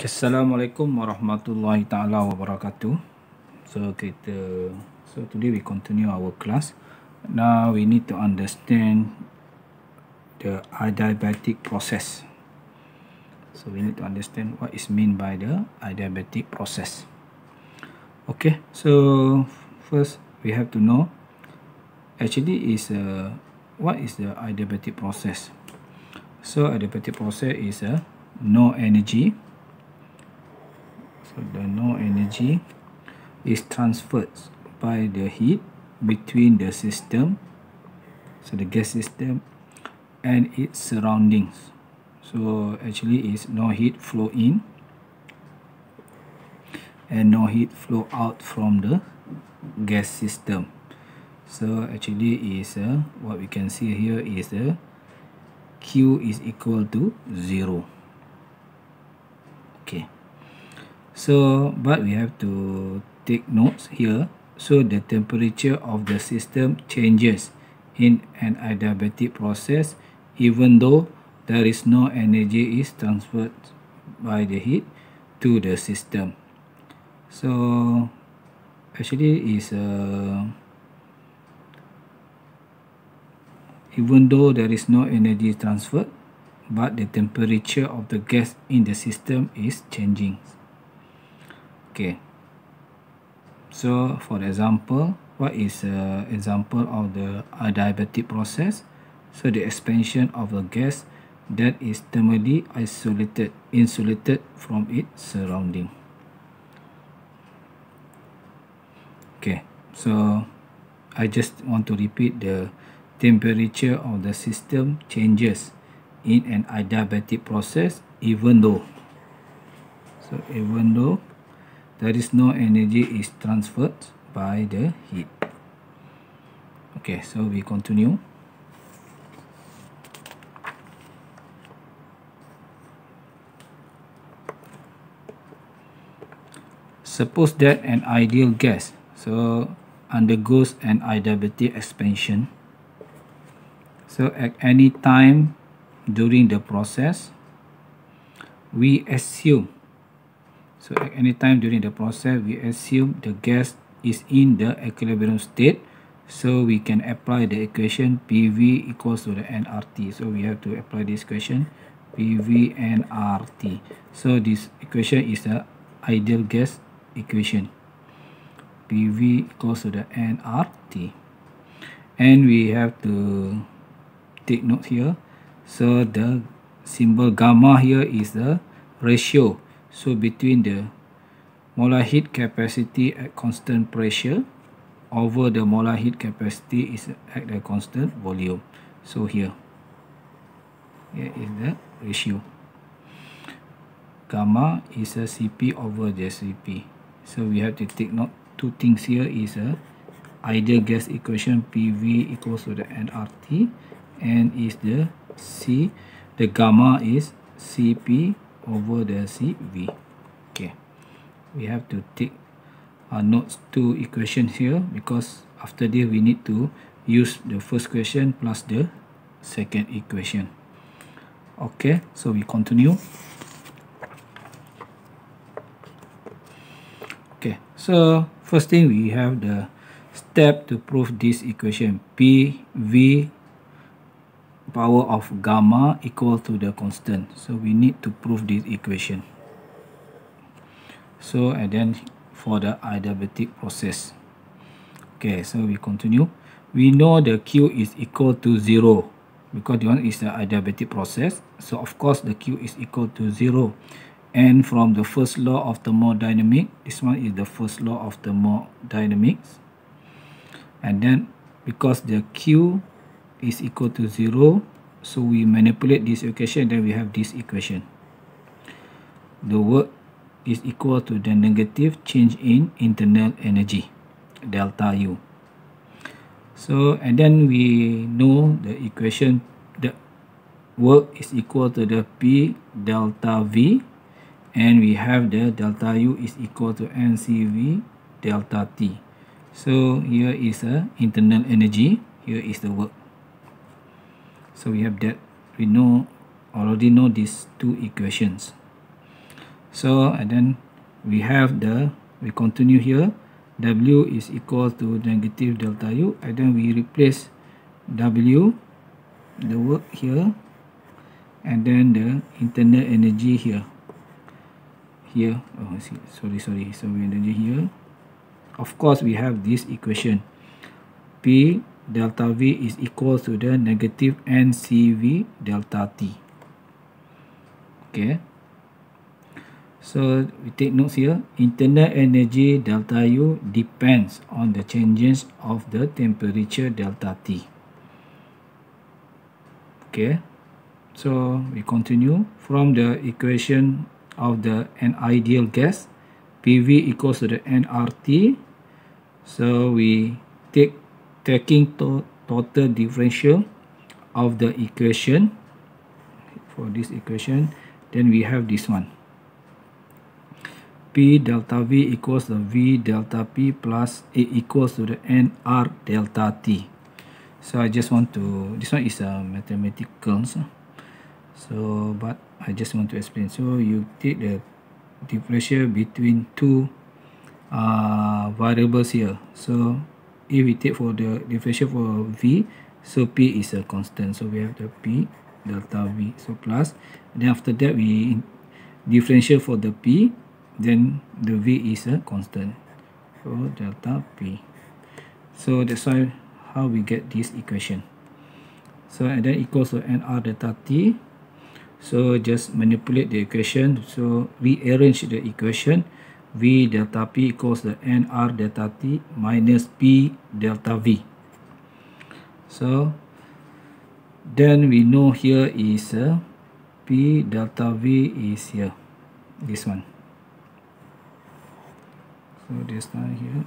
Assalamualaikum warahmatullahi taala wabarakatuh. So today we continue our class. Now we need to understand the adiabatic process. So we need to understand what is mean by the adiabatic process. Okay, so first we have to know actually what is the adiabatic process. So adiabatic process is a no energy. So the no energy is transferred by the heat between the system, so the gas system, and its surroundings. So actually is no heat flow in and no heat flow out from the gas system. So actually is what we can see here is Q is equal to 0. Okay. So, but we have to take notes here. So the temperature of the system changes in an adiabatic process even though there is no energy is transferred by the heat to the system. So actually is even though there is no energy transferred, but the temperature of the gas in the system is changing. Okay, so for example, what is example of the adiabatic process? So the expansion of a gas that is thermally insulated from its surrounding. Okay, so I just want to repeat the temperature of the system changes in an adiabatic process even though there is no energy is transferred by the heat. Okay, so we continue. Suppose that an ideal gas undergoes an adiabatic expansion. So at any time during the process, we assume the gas is in the equilibrium state, so we can apply the equation PV equals to the nRT. So we have to apply this equation PV nRT. So this equation is the ideal gas equation. PV equals to the nRT, and we have to take note here. So the symbol gamma here is the ratio. So between the molar heat capacity at constant pressure over the molar heat capacity is at a constant volume. So here is the ratio. Gamma is a Cp over the Cp. So we have to take note two things here is a ideal gas equation PV equals to the nRT, and is the gamma is Cp over the Cv. Okay, we have to take notes two equations here because after this we need to use the first equation plus the second equation. Okay, so we continue. Okay, so first thing we have the step to prove this equation. PV power of gamma equal to the constant. So we need to prove this equation. So and then for the adiabatic process. Okay, so we continue. We know the Q is equal to 0 because this one is the adiabatic process. So of course the Q is equal to 0. And from the first law of thermodynamics, this one is the first law of thermodynamics. And then because the Q is equal to 0, so we manipulate this equation, then we have this equation. The work is equal to the negative change in internal energy, delta U. So and then we know the equation, the work is equal to the P delta V, and we have the delta U is equal to NCV delta T. So here is a internal energy, here is the work. So we have that, we already know these two equations. So and then we continue here. W is equal to negative delta U, and then we replace W, the work here, and then the internal energy here. Oh, sorry, so energy here. Of course, we have this equation. P delta V is equal to the negative NCV delta T. Okay. So we take notes here. Internal energy delta U depends on the changes of the temperature delta T. Okay. So we continue from the equation of an ideal gas. PV equals to the nRT. So we taking total differential of the equation. For this equation, then we have this one. P delta V equals to V delta P plus A equals to the nR delta T. So I just want to, this one is a mathematical, so but I just want to explain. So you take the differential between two variables here. So if we take for the differential for V, so P is a constant, so we have the P delta V, so plus, and then after that we differential for the P, then the V is a constant, so delta P. So that's why how we get this equation. So and then equals to nR delta T. So just manipulate the equation, so rearrange the equation. V delta P equals to nR delta T minus P delta V. So then we know here is P delta V is here, this one. So this one here.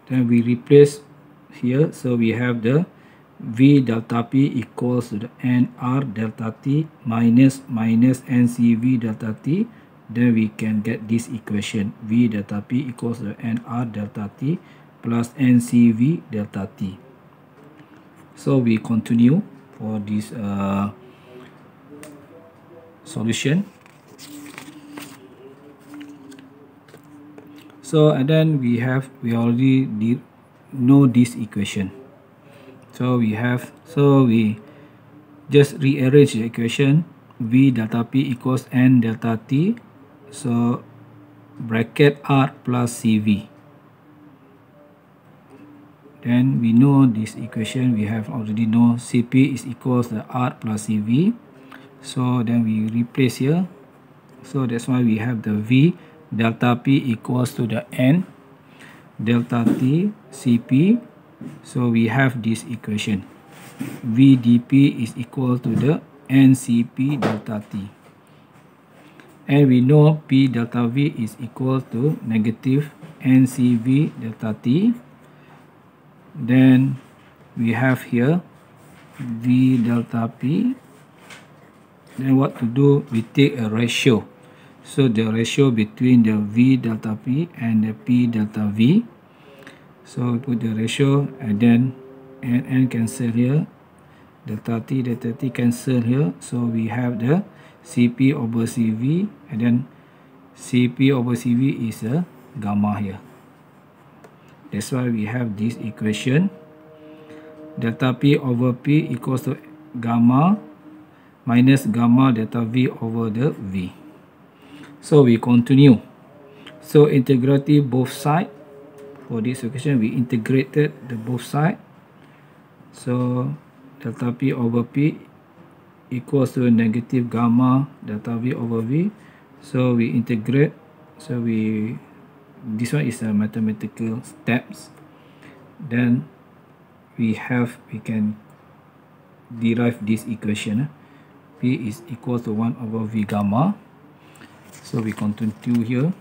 Then we replace here, so we have the V delta P equals to the nR delta T minus NCV delta T. Then we can get this equation. V delta P equals to nR delta T plus NCV delta T. So we continue for this solution. So and then we already know this equation. So we just rearrange the equation. V delta P equals N delta T. So bracket R plus CV. Then we know this equation. We have already know Cp is equals to R plus Cv. So then we replace here. So that's why we have the V delta P equals to the N delta T Cp. So we have this equation. V dP is equal to the NCP delta T. And we know P delta V is equal to negative NCV delta T. Then we have here V delta P. Then what to do? We take a ratio. So the ratio between the V delta P and the P delta V. So we put the ratio, and then N cancel here. Delta T cancel here. So we have the Cp over Cv, and then Cp over Cv is a gamma here. That's why we have this equation. Delta P over P equals to gamma minus gamma delta V over the V. So we continue. So integrating both sides. For this equation, we integrated the both sides. So delta P over P equals to negative gamma delta V over V. So we integrate. So this one is a mathematical steps. Then we can derive this equation. P is equal to 1 over V gamma. So we continue here.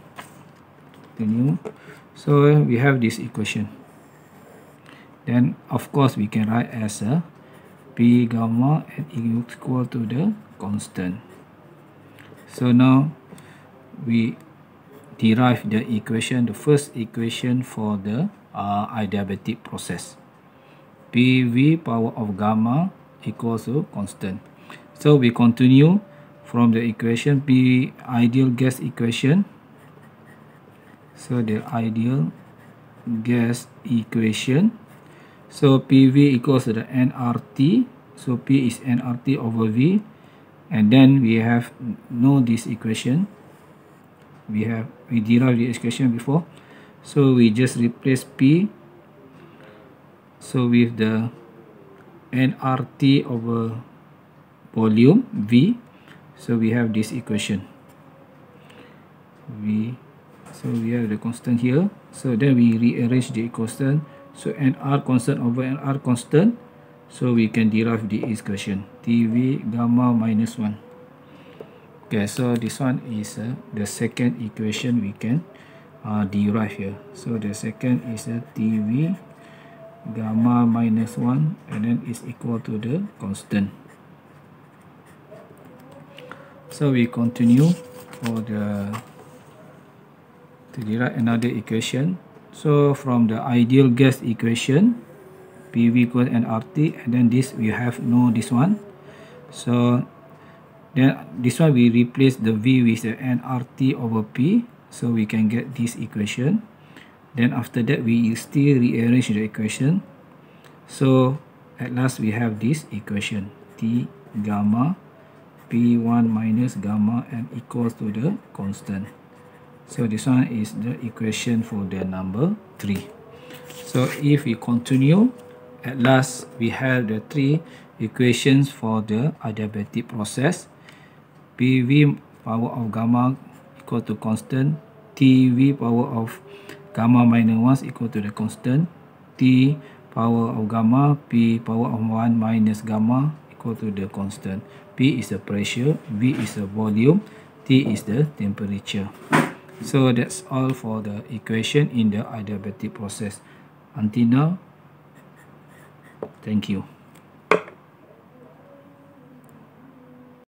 So we have this equation. Then of course we can write as a P gamma and equal to the constant. So now we derive the equation, the first equation for the adiabatic process. PV power of gamma equals to constant. So we continue from the equation P ideal gas equation. So the ideal gas equation. So PV equals to the nRT. So P is nRT over V. And then we have know this equation. We derived the equation before. So we just replace P. So with the nRT over volume V. So we have this equation. So we have the constant here. So then we rearrange the constant. So nR constant over nR constant. So we can derive the equation TV gamma minus 1. Okay, so this one is the second equation we can derive here. So the second is TV gamma minus 1, and then is equal to the constant. So we continue for to derive another equation. So from the ideal gas equation, PV equals nRT, and then this we have this one. So then this one we replace the V with the nRT over P, so we can get this equation. Then after that we still rearrange the equation. So at last we have this equation T gamma P1 minus gamma n equals to the constant. So this one is the equation for the number 3. So if we continue, at last we have the 3 equations for the adiabatic process. PV power of gamma equal to constant, TV power of gamma minus 1 equal to the constant, T power of gamma, P power of 1 minus gamma equal to the constant. P is the pressure, V is the volume, T is the temperature. So that's all for the equation in the adiabatic process. Until now, thank you.